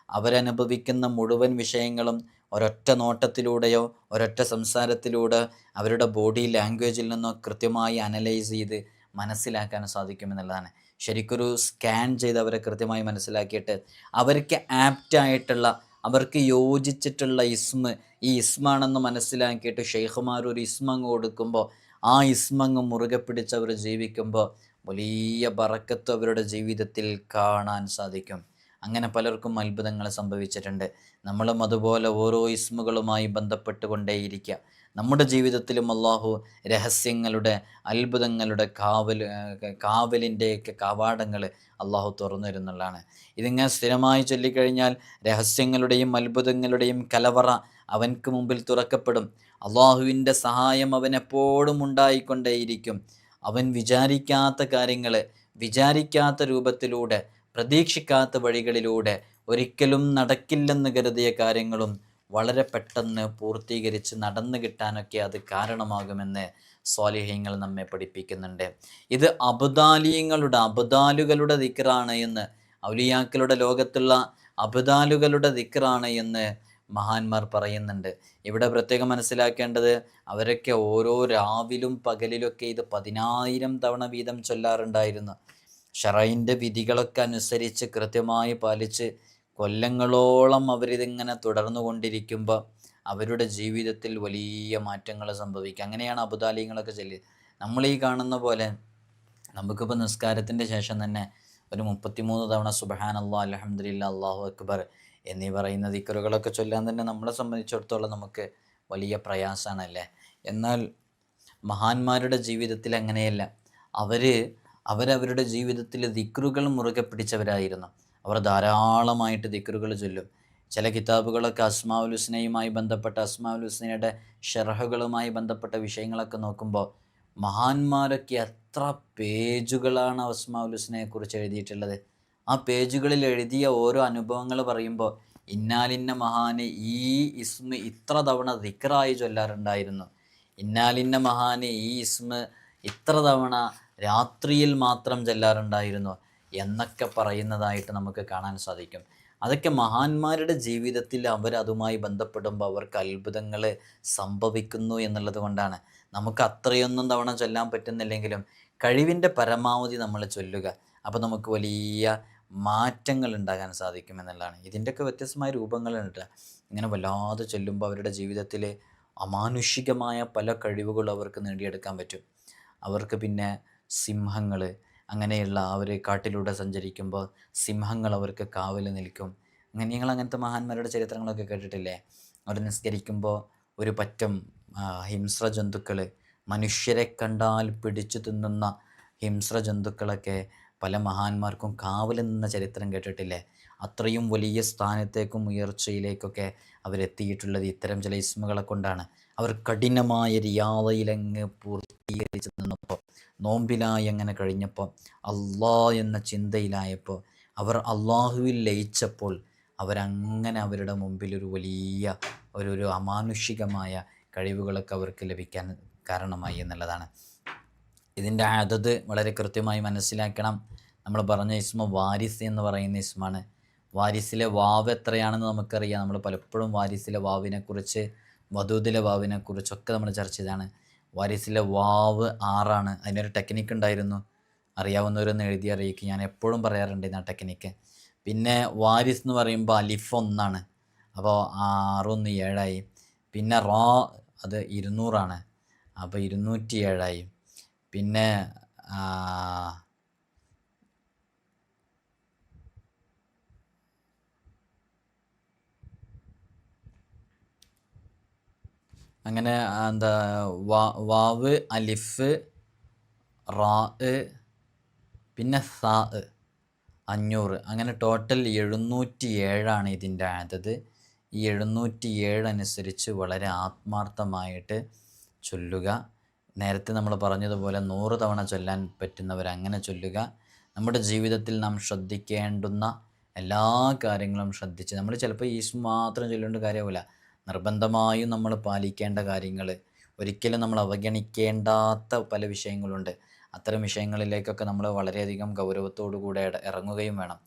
അവരനുഭവിക്കുന്ന മുഴുവൻ വിഷയങ്ങളും ഒരൊറ്റ നോട്ടത്തിലൂടെയോ ഒരൊറ്റ സംസാരത്തിലൂടെ അവരുടെ ബോഡി ലാംഗ്വേജിൽ നിന്നോ കൃത്യമായി അനലൈസ് ചെയ്ത് മനസ്സിലാക്കാൻ സാധിക്കുമെന്നുള്ളതാണ്. ശരിക്കൊരു സ്കാൻ ചെയ്ത് അവരെ കൃത്യമായി മനസ്സിലാക്കിയിട്ട് അവർക്ക് ആപ്റ്റായിട്ടുള്ള, അവർക്ക് യോജിച്ചിട്ടുള്ള ഇസ്മ ഈ ഇസ്മാണെന്ന് മനസ്സിലാക്കിയിട്ട് ഷെയ്ഖുമാർ ഒരു ഇസ്മങ്ങ് കൊടുക്കുമ്പോൾ ആ ഇസ്മങ്ങ് മുറുകെ പിടിച്ച് അവർ ജീവിക്കുമ്പോൾ വലിയ ബറക്കത്ത് അവരുടെ ജീവിതത്തിൽ കാണാൻ സാധിക്കും. അങ്ങനെ പലർക്കും അത്ഭുതങ്ങൾ സംഭവിച്ചിട്ടുണ്ട്. നമ്മളും അതുപോലെ ഓരോ ഇസ്മുകളുമായി ബന്ധപ്പെട്ടുകൊണ്ടേയിരിക്കുക. നമ്മുടെ ജീവിതത്തിലും അള്ളാഹു രഹസ്യങ്ങളുടെ, അത്ഭുതങ്ങളുടെ കാവലിൻ്റെയൊക്കെ കവാടങ്ങൾ അള്ളാഹു തുറന്നു തരുന്നുള്ളതാണ്. ഇതിങ്ങനെ സ്ഥിരമായി ചൊല്ലിക്കഴിഞ്ഞാൽ രഹസ്യങ്ങളുടെയും അത്ഭുതങ്ങളുടെയും കലവറ അവൻക്ക് മുമ്പിൽ തുറക്കപ്പെടും. അള്ളാഹുവിൻ്റെ സഹായം അവനെപ്പോഴും ഉണ്ടായിക്കൊണ്ടേയിരിക്കും. അവൻ വിചാരിക്കാത്ത കാര്യങ്ങൾ വിചാരിക്കാത്ത രൂപത്തിലൂടെ, പ്രതീക്ഷിക്കാത്ത വഴികളിലൂടെ, ഒരിക്കലും നടക്കില്ലെന്ന് കരുതിയ കാര്യങ്ങളും വളരെ പെട്ടെന്ന് പൂർത്തീകരിച്ച് നടന്നു കിട്ടാനൊക്കെ അത് കാരണമാകുമെന്ന് സ്വാലിഹീങ്ങൾ നമ്മെ പഠിപ്പിക്കുന്നുണ്ട്. ഇത് അബ്ദാലുകളുടെ ദിക്റാണ് എന്ന്, ഔലിയാക്കളുടെ ലോകത്തുള്ള അബ്ദാലുകളുടെ ദിക്റാണ് എന്ന് മഹാന്മാർ പറയുന്നുണ്ട്. ഇവിടെ പ്രത്യേകം മനസ്സിലാക്കേണ്ടത് അവരൊക്കെ ഓരോ രാവിലും പകലിലൊക്കെ ഇത് 10,000 തവണ വീതം ചൊല്ലാറുണ്ടായിരുന്നു. ഷറൈൻ്റെ വിധികളൊക്കെ അനുസരിച്ച് കൃത്യമായി പാലിച്ച് കൊല്ലങ്ങളോളം അവരിതിങ്ങനെ തുടർന്നു കൊണ്ടിരിക്കുമ്പോൾ അവരുടെ ജീവിതത്തിൽ വലിയ മാറ്റങ്ങൾ സംഭവിക്കുക. അങ്ങനെയാണ് അബ്ദാലിങ്ങളൊക്കെ ചൊല്ലി. നമ്മളീ കാണുന്ന പോലെ നമുക്കിപ്പോൾ നിസ്കാരത്തിൻ്റെ ശേഷം തന്നെ ഒരു 33 തവണ സുബ്ഹാനല്ലാഹ്, അൽഹംദുലില്ലാഹ്, അല്ലാഹു അക്ബർ എന്നീ പറയുന്ന ദിക്റുകളൊക്കെ ചൊല്ലാൻ തന്നെ നമ്മളെ സംബന്ധിച്ചിടത്തോളം നമുക്ക് വലിയ പ്രയാസമാണല്ലേ. എന്നാൽ മഹാന്മാരുടെ ജീവിതത്തിൽ അങ്ങനെയല്ല. അവരവരുടെ ജീവിതത്തിൽ ദിക്റുകൾ മുറുകെ പിടിച്ചവരായിരുന്നു. അവർ ധാരാളമായിട്ട് ദിക്റുകൾ ചൊല്ലും. ചില കിതാബുകളൊക്കെ അസ്മാഉൽ ഹുസ്നയുമായി ബന്ധപ്പെട്ട, അസ്മാഉൽ ഹുസ്നയുടെ ഷർഹുകളുമായി ബന്ധപ്പെട്ട വിഷയങ്ങളൊക്കെ നോക്കുമ്പോൾ മഹാന്മാരൊക്കെ എത്ര പേജുകളാണ് അസ്മാഉൽ ഹുസ്നയെക്കുറിച്ച് എഴുതിയിട്ടുള്ളത്. ആ പേജുകളിൽ എഴുതിയ ഓരോ അനുഭവങ്ങൾ പറയുമ്പോൾ ഇന്നാലിന്ന മഹാന് ഈ ഇസ്മ ഇത്ര തവണ ദിക്റായി ചൊല്ലാറുണ്ടായിരുന്നു, ഇന്നാലിന്ന മഹാന് ഈ ഇസ്മ ഇത്ര തവണ രാത്രിയിൽ മാത്രം ചൊല്ലാറുണ്ടായിരുന്നു എന്നൊക്കെ പറയുന്നതായിട്ട് നമുക്ക് കാണാൻ സാധിക്കും. അതൊക്കെ മഹാന്മാരുടെ ജീവിതത്തിൽ അവരതുമായി ബന്ധപ്പെടുമ്പോൾ അവർക്ക് അത്ഭുതങ്ങൾ സംഭവിക്കുന്നു എന്നുള്ളത് കൊണ്ടാണ്. നമുക്ക് അത്രയൊന്നും തവണ ചൊല്ലാൻ പറ്റുന്നില്ലെങ്കിലും കഴിവിൻ്റെ പരമാവധി നമ്മൾ ചൊല്ലുക. അപ്പോൾ നമുക്ക് വലിയ മാറ്റങ്ങൾ ഉണ്ടാകാൻ സാധിക്കുമെന്നുള്ളതാണ്. ഇതിൻ്റെയൊക്കെ വ്യത്യസ്തമായ രൂപങ്ങളുണ്ട്. ഇങ്ങനെ വല്ലാതെ ചൊല്ലുമ്പോൾ അവരുടെ ജീവിതത്തിൽ അമാനുഷികമായ പല കഴിവുകളും അവർക്ക് നേടിയെടുക്കാൻ പറ്റും. അവർക്ക് പിന്നെ സിംഹങ്ങൾ, അങ്ങനെയുള്ള അവർ കാട്ടിലൂടെ സഞ്ചരിക്കുമ്പോൾ സിംഹങ്ങൾ അവർക്ക് കാവൽ നിൽക്കും. അങ്ങനെ നിങ്ങൾ അങ്ങനത്തെ മഹാന്മാരുടെ ചരിത്രങ്ങളൊക്കെ കേട്ടിട്ടില്ലേ? അവർ നിസ്കരിക്കുമ്പോൾ ഒരു പറ്റം ഹിംസ്ര ജന്തുക്കൾ, മനുഷ്യരെ കണ്ടാൽ പിടിച്ചു തിന്നുന്ന ഹിംസ്ര ജന്തുക്കളൊക്കെ പല മഹാന്മാർക്കും കാവൽ നിന്ന ചരിത്രം കേട്ടിട്ടില്ലേ? അത്രയും വലിയ സ്ഥാനത്തേക്കും ഉയർച്ചയിലേക്കൊക്കെ അവരെത്തിയിട്ടുള്ളത് ഇത്തരം ചില ഇസ്മുകളെ കൊണ്ടാണ്. അവർ കഠിനമായ റിയാദയിലങ്ങ് പൂർത്തീകരിച്ച് നിന്നപ്പോൾ, നോമ്പിലായി അങ്ങനെ കഴിഞ്ഞപ്പോൾ, അള്ളാ എന്ന ചിന്തയിലായപ്പോൾ, അവർ അള്ളാഹുവിൽ ലയിച്ചപ്പോൾ, അവരങ്ങനെ അവരുടെ മുമ്പിൽ ഒരു വലിയ ഒരു അമാനുഷികമായ കഴിവുകളൊക്കെ അവർക്ക് ലഭിക്കാൻ കാരണമായി എന്നുള്ളതാണ്. ഇതിൻ്റെ അതത് വളരെ കൃത്യമായി മനസ്സിലാക്കണം. നമ്മൾ പറഞ്ഞ ഇസ്മ വാരിസ് എന്ന് പറയുന്ന ഇസ്മാണ്. വാരിസിലെ വാവ് എത്രയാണെന്ന് നമുക്കറിയാം. നമ്മൾ പലപ്പോഴും വാരിസിലെ വാവിനെക്കുറിച്ച്, വധൂദിലെ വാവിനെക്കുറിച്ചൊക്കെ നമ്മൾ ചർച്ച ചെയ്താണ്. വാരിസിലെ വാവ് 6 അതിനൊരു ടെക്നിക്ക് ഉണ്ടായിരുന്നു. അറിയാവുന്നവരൊന്ന് എഴുതി അറിയിക്കുക. ഞാൻ എപ്പോഴും പറയാറുണ്ട് ആ ടെക്നിക്ക്. പിന്നെ വാരിസ് എന്ന് പറയുമ്പോൾ അലിഫ് 1, അപ്പോൾ 6 1 7 പിന്നെ റോ അത് 200, അപ്പോൾ 207. പിന്നെ അങ്ങനെ എന്താ വാവ്, അലിഫ്, റാ, പിന്നെ സാ 500, അങ്ങനെ ടോട്ടൽ 707 ഇതിൻ്റെ അതത്. ഈ 707 അനുസരിച്ച് വളരെ ആത്മാർത്ഥമായിട്ട് ചൊല്ലുക. നേരത്തെ നമ്മൾ പറഞ്ഞതുപോലെ 100 തവണ ചൊല്ലാൻ പറ്റുന്നവരങ്ങനെ ചൊല്ലുക. നമ്മുടെ ജീവിതത്തിൽ നാം ശ്രദ്ധിക്കേണ്ടുന്ന എല്ലാ കാര്യങ്ങളും ശ്രദ്ധിച്ച്, നമ്മൾ ചിലപ്പോൾ ഈസ്മ മാത്രം ചൊല്ലേണ്ട കാര്യമില്ല, നിർബന്ധമായും നമ്മൾ പാലിക്കേണ്ട കാര്യങ്ങൾ, ഒരിക്കലും നമ്മൾ അവഗണിക്കേണ്ടാത്ത പല വിഷയങ്ങളുണ്ട്. അത്തരം വിഷയങ്ങളിലേക്കൊക്കെ നമ്മൾ വളരെയധികം ഗൗരവത്തോടു കൂടെ ഇറങ്ങുകയും വേണം.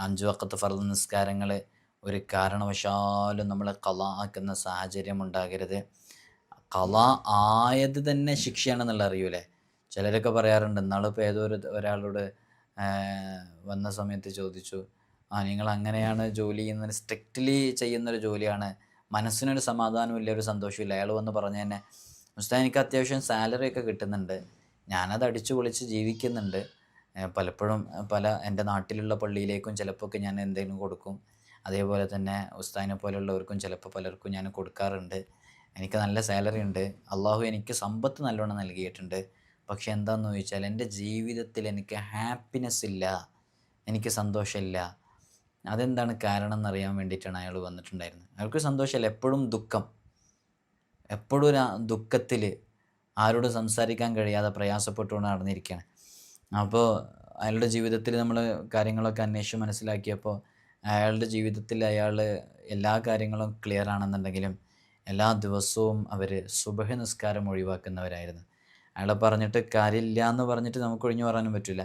5 വഖത്ത് ഫർദ് നിസ്കാരങ്ങൾ ഒരു കാരണവശാലും നമ്മൾ ഖളാ ആക്കുന്ന സാഹചര്യം ഉണ്ടാകരുത്. ഖളാ ആയത് തന്നെ ശിക്ഷയാണെന്നുള്ള അറിയൂലേ? ചിലരൊക്കെ പറയാറുണ്ട്. ഇന്നാളിപ്പോൾ ഒരാളോട് വന്ന സമയത്ത് ചോദിച്ചു, നിങ്ങൾ അങ്ങനെയാണ് ജോലി ചെയ്യുന്നത്, സ്ട്രിക്റ്റ്ലി ചെയ്യുന്നൊരു ജോലിയാണ്, മനസ്സിനൊരു സമാധാനമില്ല, ഒരു സന്തോഷമില്ല. അയാൾ വന്ന് പറഞ്ഞു തന്നെ, ഉസ്താദ് എനിക്ക് അത്യാവശ്യം സാലറി ഒക്കെ കിട്ടുന്നുണ്ട്, ഞാനത് അടിച്ചു പൊളിച്ച് ജീവിക്കുന്നുണ്ട്, പലപ്പോഴും എൻ്റെ നാട്ടിലുള്ള പള്ളിയിലേക്കും ചിലപ്പോൾ ഞാൻ എന്തെങ്കിലും കൊടുക്കും, അതേപോലെ തന്നെ ഉസ്താദിനെ പോലെയുള്ളവർക്കും ചിലപ്പോൾ പലർക്കും ഞാൻ കൊടുക്കാറുണ്ട്, എനിക്ക് നല്ല സാലറി ഉണ്ട്, അള്ളാഹു എനിക്ക് സമ്പത്ത് നല്ലോണം നൽകിയിട്ടുണ്ട്. പക്ഷെ എന്താണെന്ന് ചോദിച്ചാൽ എൻ്റെ ജീവിതത്തിൽ എനിക്ക് ഹാപ്പിനെസ് ഇല്ല, എനിക്ക് സന്തോഷമില്ല. അതെന്താണ് കാരണം എന്നറിയാൻ വേണ്ടിയിട്ടാണ് അയാൾ വന്നിട്ടുണ്ടായിരുന്നത്. അയാൾക്ക് സന്തോഷമല്ല, എപ്പോഴും ദുഃഖം, എപ്പോഴും ഒരു ദുഃഖത്തിൽ, ആരോട് സംസാരിക്കാൻ കഴിയാതെ പ്രയാസപ്പെട്ടുകൊണ്ട് നടന്നിരിക്കുകയാണ്. അപ്പോൾ അയാളുടെ ജീവിതത്തിൽ നമ്മൾ കാര്യങ്ങളൊക്കെ അന്വേഷിച്ച് മനസ്സിലാക്കിയപ്പോൾ അയാളുടെ ജീവിതത്തിൽ അയാൾ എല്ലാ കാര്യങ്ങളും ക്ലിയർ ആണെന്നുണ്ടെങ്കിലും എല്ലാ ദിവസവും അവർ സുബഹ് നിസ്കാരം ഒഴിവാക്കുന്നവരായിരുന്നു. അയാളെ പറഞ്ഞിട്ട് കാര്യമില്ല എന്ന് പറഞ്ഞിട്ട് നമുക്ക് ഒഴിഞ്ഞു പറയാനും പറ്റില്ല.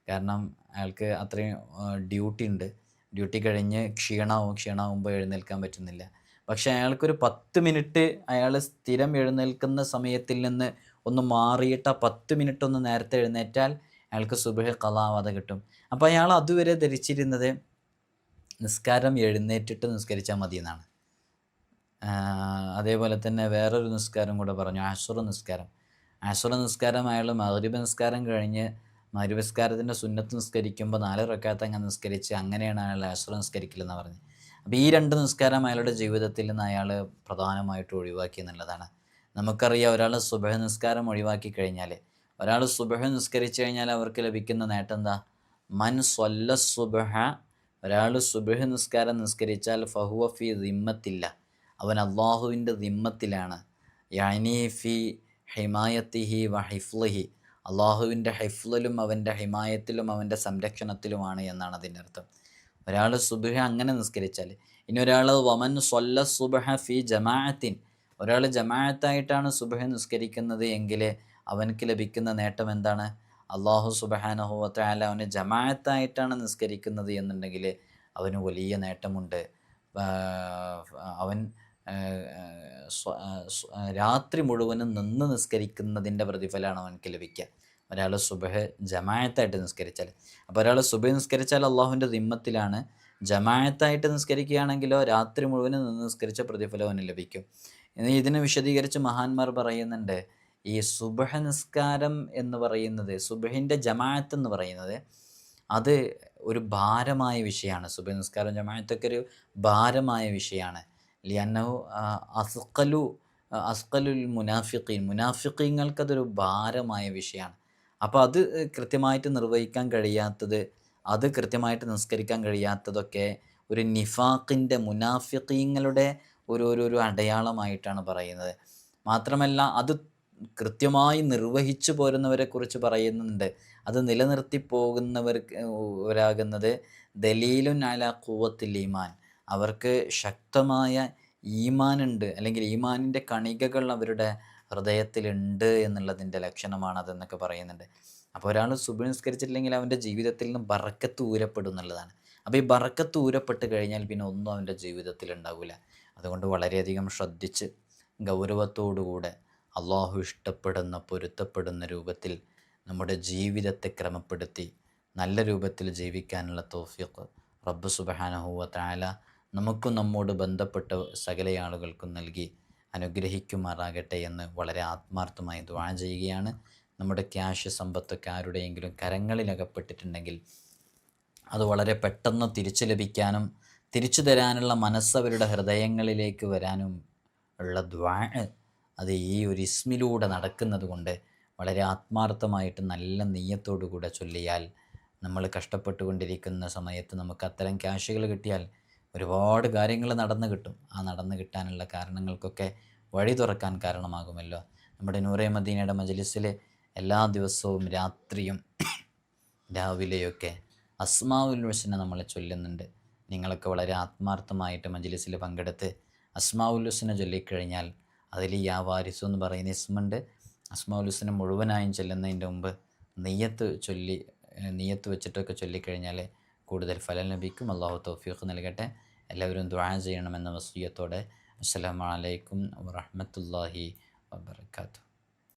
കാരണം അയാൾക്ക് അത്രയും ഡ്യൂട്ടി ഉണ്ട്. ഡ്യൂട്ടി കഴിഞ്ഞ് ക്ഷീണമാകുമ്പോൾ എഴുന്നേൽക്കാൻ പറ്റുന്നില്ല. പക്ഷേ അയാൾക്കൊരു 10 മിനിറ്റ് അയാൾ സ്ഥിരം എഴുന്നേൽക്കുന്ന സമയത്തിൽ നിന്ന് ഒന്ന് മാറിയിട്ട് ആ 10 മിനിറ്റ് ഒന്ന് നേരത്തെ എഴുന്നേറ്റാൽ അയാൾക്ക് സുബഹ് ഖളാവാതെ കിട്ടും. അപ്പോൾ അയാൾ അതുവരെ ധരിച്ചിരുന്നത് നിസ്കാരം എഴുന്നേറ്റിട്ട് നിസ്കരിച്ചാൽ മതി എന്നാണ്. അതേപോലെ തന്നെ വേറൊരു നിസ്കാരം കൂടെ പറഞ്ഞു, അശ്ർ നിസ്കാരം. അയാൾ മഗ്രിബ് നിസ്കാരം കഴിഞ്ഞ് മഗ്രിബ് നിസ്കാരത്തിൻ്റെ സുന്നത്ത് നിസ്കരിക്കുമ്പോൾ 4 റക്അത്ത് അങ്ങ് നിസ്കരിച്ച് അങ്ങനെയാണ് അയാൾ അശ്ർ നിസ്കരിക്കില്ലെന്ന് പറഞ്ഞു. അപ്പോൾ ഈ 2 നിസ്കാരം അയാളുടെ ജീവിതത്തിൽ നിന്ന് അയാൾ പ്രധാനമായിട്ട് ഒഴിവാക്കി എന്നുള്ളതാണ്. നമുക്കറിയാം, ഒരാൾ സുബഹ് നിസ്കാരം ഒഴിവാക്കി കഴിഞ്ഞാൽ, ഒരാൾ സുബഹ് നിസ്കരിച്ചു കഴിഞ്ഞാൽ അവർക്ക് ലഭിക്കുന്ന നേട്ടം എന്താ? മൻ സ്വല്ല സുബഹ, ഒരാൾ സുബഹ് നിസ്കാരം നിസ്കരിച്ചാൽ ഫഹുവ ഫി ദിമ്മത്തില്ല, അവൻ അള്ളാഹുവിൻ്റെ ദിമ്മത്തിലാണ്. യാനി ഫി ഹിമായത്തിഹി വ ഹിഫ്ലിഹി, അള്ളാഹുവിൻ്റെ ഹിഫ്ലിലും അവൻ്റെ ഹിമായത്തിലും അവൻ്റെ സംരക്ഷണത്തിലുമാണ് എന്നാണ് അതിൻ്റെ അർത്ഥം. ഒരാൾ സുബഹ് അങ്ങനെ നിസ്കരിച്ചാൽ. ഇനി ഒരാൾ വമൻ സ്വല്ല സുബഹ ഫി ജമാഅത്തിൻ, ഒരാൾ ജമാഅത്തായിട്ടാണ് സുബഹ് നിസ്കരിക്കുന്നത് എങ്കിൽ അവനക്ക് ലഭിക്കുന്ന നേട്ടം എന്താണ്? അള്ളാഹു സുബ്ഹാനഹു വ തആല അവന് ജമാഅത്തായിട്ടാണ് നിസ്കരിക്കുന്നത് എന്നുണ്ടെങ്കിൽ അവന് വലിയ നേട്ടമുണ്ട്. അവൻ രാത്രി മുഴുവനും നിന്ന് നിസ്കരിക്കുന്നതിൻ്റെ പ്രതിഫലമാണ് അവനക്ക് ലഭിക്കുക, ഒരാൾ സുബഹ് ജമാഅത്തായിട്ട് നിസ്കരിച്ചാൽ. അപ്പോൾ ഒരാൾ സുബഹ് നിസ്കരിച്ചാൽ അള്ളാഹുവിൻ്റെ ദിമ്മത്തിലാണ്, ജമാഅത്തായിട്ട് നിസ്കരിക്കുകയാണെങ്കിലോ രാത്രി മുഴുവനും നിന്ന് നിസ്കരിച്ച പ്രതിഫലം അവന് ലഭിക്കും. ഇതിനെ വിശദീകരിച്ച് മഹാന്മാർ പറയുന്നുണ്ട്, ഈ സുബ്ഹ് നിസ്കാരം എന്ന് പറയുന്നത്, സുബ്ഹിൻ്റെ ജമാഅത്ത് എന്ന് പറയുന്നത് അത് ഒരു ഭാരമായ വിഷയമാണ്. സുബ്ഹ് നിസ്കാരം ജമാഅത്തൊക്കെ ഒരു ഭാരമായ വിഷയമാണ്. ലിഅന്നഹു അസ്ഖലു അസ്ഖലുൽ മുനാഫിഖീങ്ങൾക്കതൊരു ഭാരമായ വിഷയമാണ്. അപ്പോൾ അത് കൃത്യമായിട്ട് നിർവഹിക്കാൻ കഴിയാത്തത്, അത് കൃത്യമായിട്ട് നിസ്കരിക്കാൻ കഴിയാത്തതൊക്കെ ഒരു നിഫാഖിൻ്റെ, മുനാഫിഖീങ്ങളുടെ ഒരു അടയാളമായിട്ടാണ് പറയുന്നത്. മാത്രമല്ല അത് കൃത്യമായി നിർവഹിച്ചു പോരുന്നവരെക്കുറിച്ച് പറയുന്നുണ്ട്. അത് നിലനിർത്തി പോകുന്നവരാകുന്നത് ദലീലുൻ അലാ ഖുവ്വത്തിൽ ഈമാൻ, അവർക്ക് ശക്തമായ ഈമാനുണ്ട്, അല്ലെങ്കിൽ ഈമാനിൻ്റെ കണികകൾ അവരുടെ ഹൃദയത്തിലുണ്ട് എന്നുള്ളതിൻ്റെ ലക്ഷണമാണ് അതെന്നൊക്കെ പറയുന്നുണ്ട്. അപ്പോൾ ഒരാൾ സുബ്ഹ് നിസ്കരിച്ചിട്ടില്ലെങ്കിൽ അവൻ്റെ ജീവിതത്തിൽ നിന്ന് ബറക്കത്ത് ഊരപ്പെടും എന്നുള്ളതാണ്. അപ്പോൾ ഈ ബറക്കത്ത് ഊരപ്പെട്ട് കഴിഞ്ഞാൽ പിന്നെ ഒന്നും അവൻ്റെ ജീവിതത്തിൽ ഉണ്ടാവില്ല. അതുകൊണ്ട് വളരെയധികം ശ്രദ്ധിച്ച് ഗൗരവത്തോടുകൂടെ അള്ളാഹു ഇഷ്ടപ്പെടുന്ന, പൊരുത്തപ്പെടുന്ന രൂപത്തിൽ നമ്മുടെ ജീവിതത്തെ ക്രമപ്പെടുത്തി നല്ല രൂപത്തിൽ ജീവിക്കാനുള്ള തൗഫീഖ് റബ്ബ് സുബ്ഹാനഹു വ തആല നമുക്കും നമ്മോട് ബന്ധപ്പെട്ട സകല ആളുകൾക്കും നൽകി അനുഗ്രഹിക്കുമാറാകട്ടെ എന്ന് വളരെ ആത്മാർത്ഥമായി ദുആ ചെയ്യുകയാണ്. നമ്മുടെ ക്യാഷ് സമ്പത്തൊക്കെ ആരുടെയെങ്കിലും കരങ്ങളിലകപ്പെട്ടിട്ടുണ്ടെങ്കിൽ അത് വളരെ പെട്ടെന്ന് തിരിച്ചു ലഭിക്കാനും തിരിച്ചു തരാനുള്ള മനസ്സ് അവരുടെ ഹൃദയങ്ങളിലേക്ക് വരാനും ഉള്ള ദുആ അത് ഈ ഒരു ഇസ്മിലൂടെ നടക്കുന്നത് കൊണ്ട് വളരെ ആത്മാർത്ഥമായിട്ട് നല്ല നെയ്യത്തോടു കൂടെ ചൊല്ലിയാൽ, നമ്മൾ കഷ്ടപ്പെട്ടുകൊണ്ടിരിക്കുന്ന സമയത്ത് നമുക്ക് അത്തരം ക്യാഷുകൾ കിട്ടിയാൽ ഒരുപാട് കാര്യങ്ങൾ നടന്നു കിട്ടും. ആ നടന്നു കിട്ടാനുള്ള കാരണങ്ങൾക്കൊക്കെ വഴി തുറക്കാൻ കാരണമാകുമല്ലോ. നമ്മുടെ നൂറെ മദീനയുടെ മജ്ലിസിൽ എല്ലാ ദിവസവും രാത്രിയും രാവിലെയൊക്കെ അസ്മാഉൽ ഹുസ്ന നമ്മൾ ചൊല്ലുന്നുണ്ട്. നിങ്ങളൊക്കെ വളരെ ആത്മാർത്ഥമായിട്ട് മജ്ലിസിൽ പങ്കെടുത്ത് അസ്മാഉൽ ഹുസ്ന ചൊല്ലിക്കഴിഞ്ഞാൽ അതിൽ യാ വാരിസു എന്ന് പറയുന്ന ഇസ്മുണ്ട്. അസ്മാഉൽ ഹുസ്ന മുഴുവനായും ചൊല്ലുന്നതിൻ്റെ മുമ്പ് നിയ്യത്ത് വെച്ചിട്ടൊക്കെ ചൊല്ലിക്കഴിഞ്ഞാൽ കൂടുതൽ ഫലം ലഭിക്കും. അള്ളാഹു തൗഫീഖ് നൽകട്ടെ. എല്ലാവരും ദുആ ചെയ്യണമെന്ന വസിയ്യത്തോടെ അസ്സലാമു അലൈക്കും വറഹ്മത്തുള്ളാഹി വബറകാതുഹു.